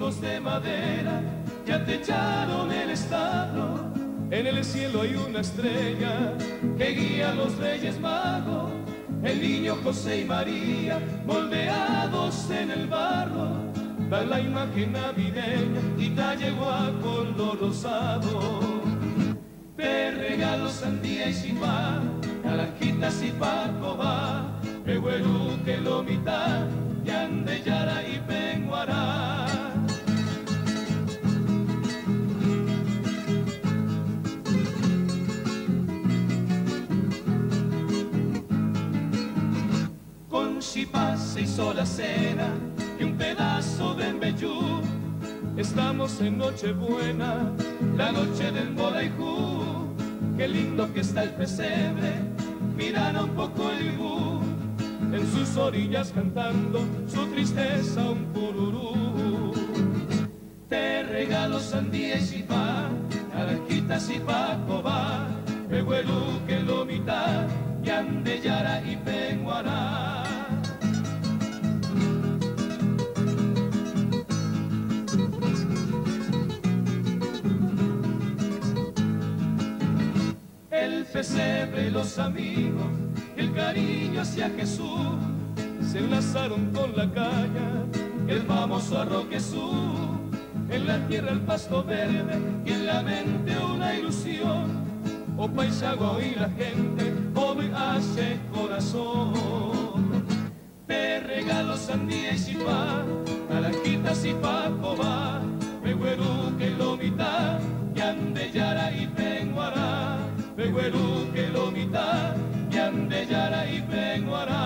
hijos de madera ya te echaron el establo. En el cielo hay una estrella que guía a los reyes magos, el niño José y María moldeados en el barro. Da la imagen navideña y te llegó a color rosado. Te regalo sandía y chipá, naranjitas y pacoba, pehuelú que lo mitad, yandeyara y penguará. Con chipá se hizo la cena y un pedazo de embellú. Estamos en Nochebuena, la noche del Moraiju. Qué lindo que está el pesebre, mira un poco el ibú, en sus orillas cantando su tristeza un pururú. Te regalo sandía y chipá, naranjitas y pacoba, pehuelú que lo mitad, yandeyara y penguará. El pesebre y los amigos, el cariño hacia Jesús, se enlazaron con la caña, el famoso arroquesú. En la tierra el pasto verde y en la mente una ilusión. Oh paisagua, oí la gente, hoy hace corazón. Te regalo sandía y chipá, naranjitas y pacoba, pehuelú que lo mitad, yandeyara y penguará. Pehuelú que lo mitad, yandeyara y penguará.